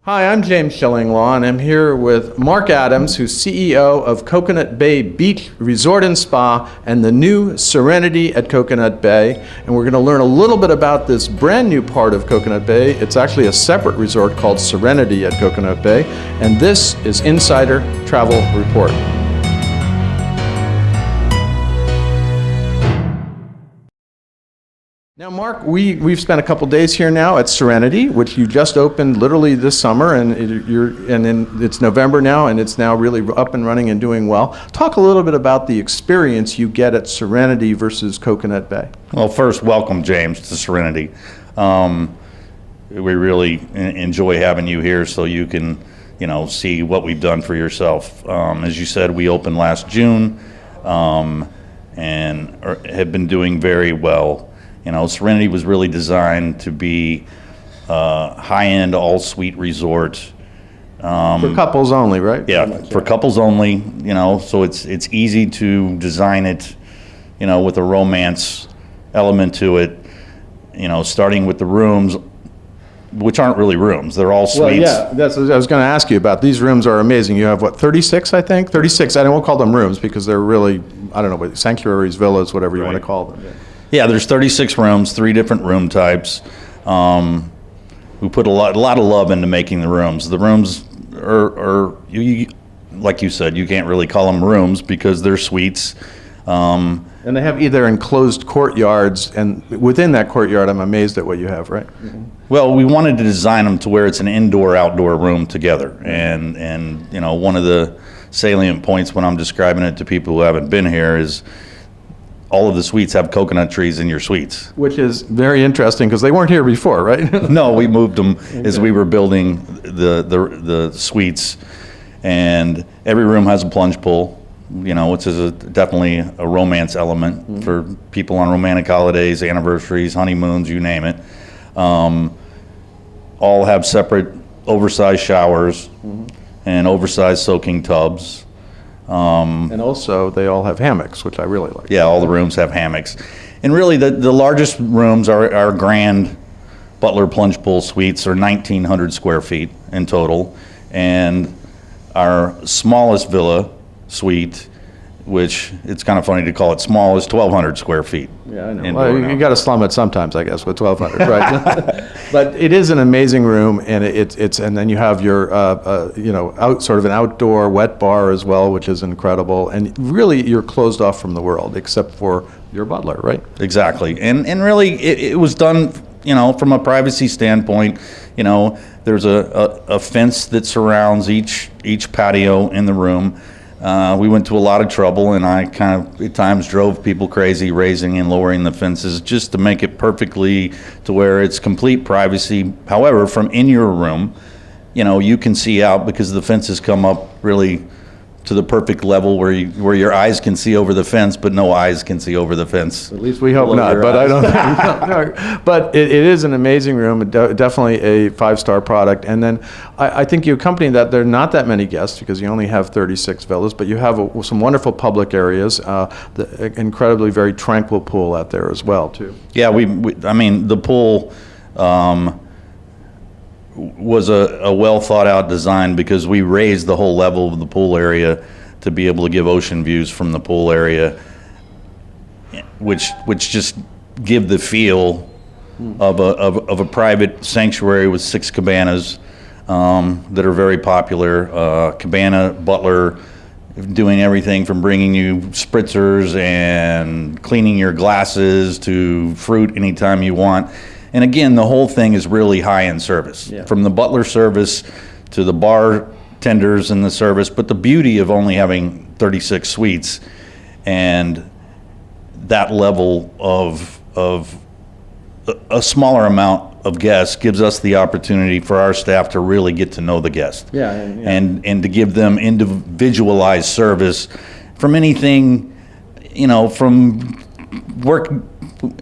Hi, I'm James Shillinglaw, and I'm here with Mark Adams, who's CEO of Coconut Bay Beach Resort and Spa and the new Serenity at Coconut Bay. And we're going to learn a little bit about this brand new part of Coconut Bay. It's actually a separate resort called Serenity at Coconut Bay. And this is Insider Travel Report. Now, Mark, we've spent a couple days here now at Serenity, which you just opened literally this summer, and it's November now, and it's now really up and running and doing well. Talk a little bit about the experience you get at Serenity versus Coconut Bay. Well, first, welcome, James, to Serenity. We really enjoy having you here so you can, see what we've done for yourself. As you said, we opened last June and have been doing very well. Serenity was really designed to be a high-end, all-suite resort. For couples only, right? Yeah, for couples only, so it's easy to design it, with a romance element to it, starting with the rooms, which aren't really rooms. They're all suites. Well, yeah, that's what I was going to ask you about. These rooms are amazing. You have, 36, I think? 36. I won't call them rooms because they're really, sanctuaries, villas, whatever you want to call them. Yeah, there's 36 rooms, 3 different room types. We put a lot of love into making the rooms. The rooms are like you said, you can't really call them rooms because they're suites. And they have either enclosed courtyards, and within that courtyard, I'm amazed at what you have, right? Mm-hmm. Well, we wanted to design them to where it's an indoor-outdoor room together. And one of the salient points when I'm describing it to people who haven't been here is all of the suites have coconut trees in your suites. Which is very interesting because they weren't here before, right? No, we moved them as we were building the suites. And every room has a plunge pool, which is definitely a romance element for people on romantic holidays, anniversaries, honeymoons, you name it. All have separate oversized showers and oversized soaking tubs. And also, they all have hammocks, which I really like. Yeah, all the rooms have hammocks. And really, the largest rooms are our grand Butler plunge pool suites are 1,900 square feet in total. And our smallest villa suite, which it's kind of funny to call it small, is 1,200 square feet. Yeah, I know. Well, you got to slum it sometimes, I guess, with 1,200, right? But it is an amazing room, and and then you have your sort of an outdoor wet bar as well, which is incredible. And really, you're closed off from the world, except for your butler, right? Exactly, and really, it was done, from a privacy standpoint. There's a fence that surrounds each patio in the room. We went to a lot of trouble, and I kind of at times drove people crazy raising and lowering the fences just to make it perfectly to where it's complete privacy. However, from in your room, you can see out because the fences come up really to the perfect level where your eyes can see over the fence, but no eyes can see over the fence. At least we hope not, but I don't think. No. But it is an amazing room, definitely a 5-star product. And then I think you accompany that. There are not that many guests because you only have 36 villas, but you have some wonderful public areas, the incredibly very tranquil pool out there as well, too. Yeah, the pool was a well thought out design because we raised the whole level of the pool area to be able to give ocean views from the pool area, which just give the feel of a private sanctuary with 6 cabanas that are very popular. Cabana Butler doing everything from bringing you spritzers and cleaning your glasses to fruit anytime you want. And again, the whole thing is really high-end service, from the butler service to the bartenders in the service. But the beauty of only having 36 suites and that level of a smaller amount of guests gives us the opportunity for our staff to really get to know the guest, and to give them individualized service from anything, from work.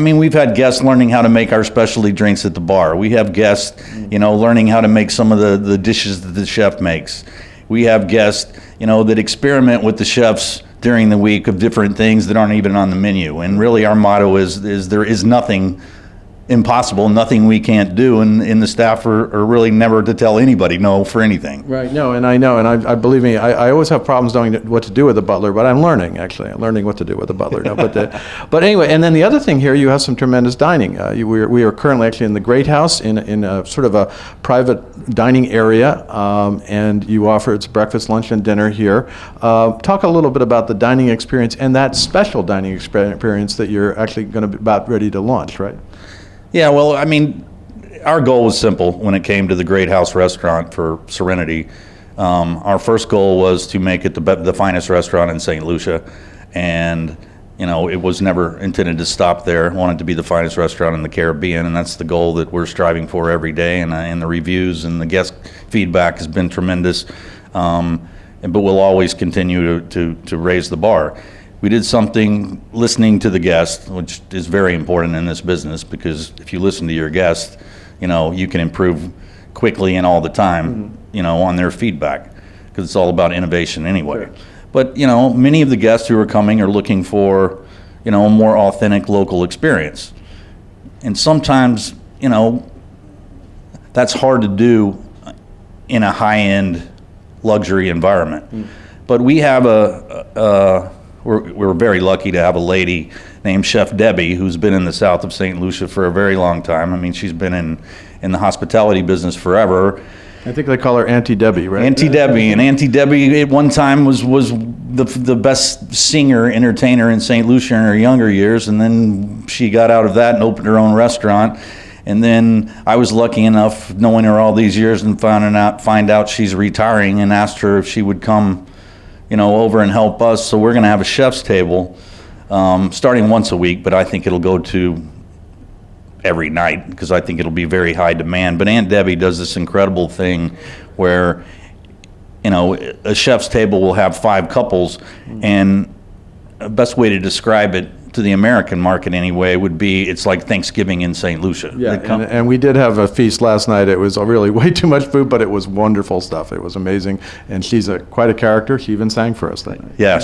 We've had guests learning how to make our specialty drinks at the bar. We have guests, learning how to make some of the dishes that the chef makes. We have guests, that experiment with the chefs during the week of different things that aren't even on the menu. And really our motto is there is nothing impossible, nothing we can't do, and the staff are really never to tell anybody no for anything. Right, no, and I know, and I believe me, I always have problems knowing what to do with a butler, but I'm learning, actually. I'm learning what to do with a butler now. But anyway, and then the other thing here, you have some tremendous dining. We are currently actually in the Great House in a sort of a private dining area, and you offer it's breakfast, lunch, and dinner here. Talk a little bit about the dining experience and that special dining experience that you're actually going to be about ready to launch, right? Yeah, well, I mean, our goal was simple when it came to the Great House restaurant for Serenity. Our first goal was to make it the finest restaurant in St. Lucia, and it was never intended to stop there. I wanted to be the finest restaurant in the Caribbean, and that's the goal that we're striving for every day. And the reviews and the guest feedback has been tremendous, but we'll always continue to raise the bar. We did something listening to the guest, which is very important in this business, because if you listen to your guest, you can improve quickly and all the time, on their feedback, because it's all about innovation anyway. Sure. But, many of the guests who are coming are looking for, a more authentic local experience. And sometimes, that's hard to do in a high-end luxury environment. But we have we're very lucky to have a lady named Chef Debbie, who's been in the south of St. Lucia for a very long time. I mean, she's been in the hospitality business forever. I think they call her Auntie Debbie, right? Auntie Debbie. And Auntie Debbie at one time was the best singer, entertainer in St. Lucia in her younger years. And then she got out of that and opened her own restaurant. And then I was lucky enough, knowing her all these years, and find out she's retiring, and asked her if she would come over and help us. So we're going to have a chef's table starting once a week, but I think it'll go to every night, because I think it'll be very high demand. But Aunt Debbie does this incredible thing where, a chef's table will have 5 couples, and the best way to describe it to the American market anyway would be it's like Thanksgiving in St. Lucia. Yeah, and we did have a feast last night. It was really way too much food, but it was wonderful stuff. It was amazing, and she's quite a character. She even sang for us that night. Yeah,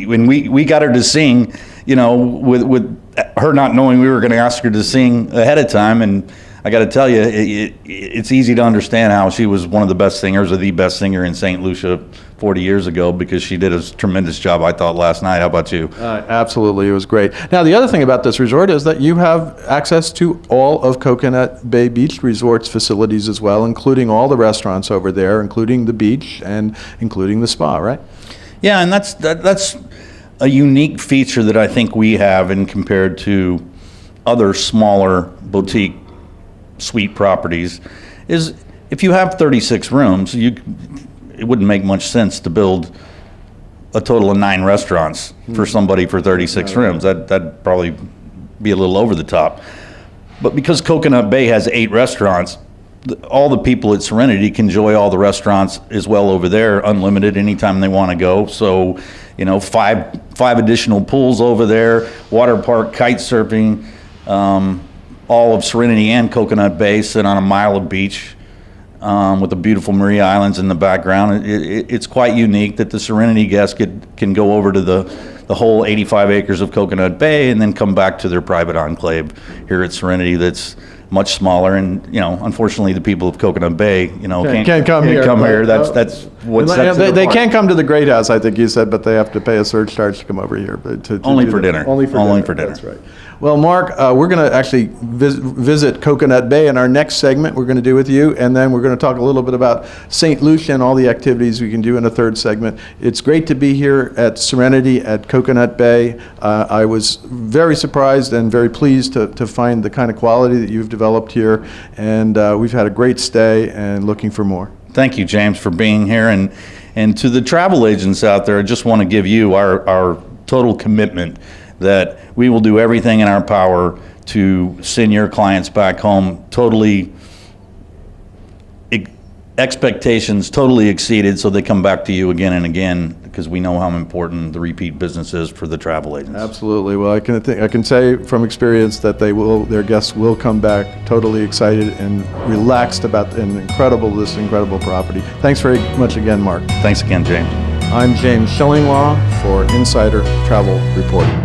when we got her to sing, with her not knowing we were going to ask her to sing ahead of time, and I got to tell you, it's easy to understand how she was one of the best singers, or the best singer in St. Lucia 40 years ago, because she did a tremendous job, I thought, last night. How about you? Absolutely, it was great. Now, the other thing about this resort is that you have access to all of Coconut Bay Beach Resort's facilities as well, including all the restaurants over there, including the beach and including the spa, right? Yeah, and that's a unique feature that I think we have, in compared to other smaller boutique suite properties, is if you have 36 rooms, it wouldn't make much sense to build a total of 9 restaurants for somebody for 36 rooms. That'd probably be a little over the top. But because Coconut Bay has 8 restaurants, all the people at Serenity can enjoy all the restaurants as well over there, unlimited, anytime they want to go. So, 5 additional pools over there, water park, kite surfing, all of Serenity and Coconut Bay sit on a mile of beach, with the beautiful Maria Islands in the background. It's quite unique that the Serenity guests can go over to the whole 85 acres of Coconut Bay, and then come back to their private enclave here at Serenity that's much smaller. And unfortunately, the people of Coconut Bay can't come here. That's what sets it they apart. can come to the Great House, I think you said, but they have to pay a surcharge to come over here. But Only for dinner. Only for dinner. That's right. Well, Mark, we're going to actually visit Coconut Bay in our next segment we're going to do with you, and then we're going to talk a little bit about St. Lucia and all the activities we can do in a third segment. It's great to be here at Serenity at Coconut Bay. I was very surprised and very pleased to find the kind of quality that you've developed here, and we've had a great stay and looking for more. Thank you, James, for being here. And to the travel agents out there, I just want to give you our total commitment that we will do everything in our power to send your clients back home totally expectations totally exceeded, so they come back to you again and again, because we know how important the repeat business is for the travel agents. Absolutely. Well, I can say from experience that their guests will come back totally excited and relaxed about this incredible property. Thanks very much again, Mark. Thanks again, James. I'm James Shillinglaw for Insider Travel Reporting.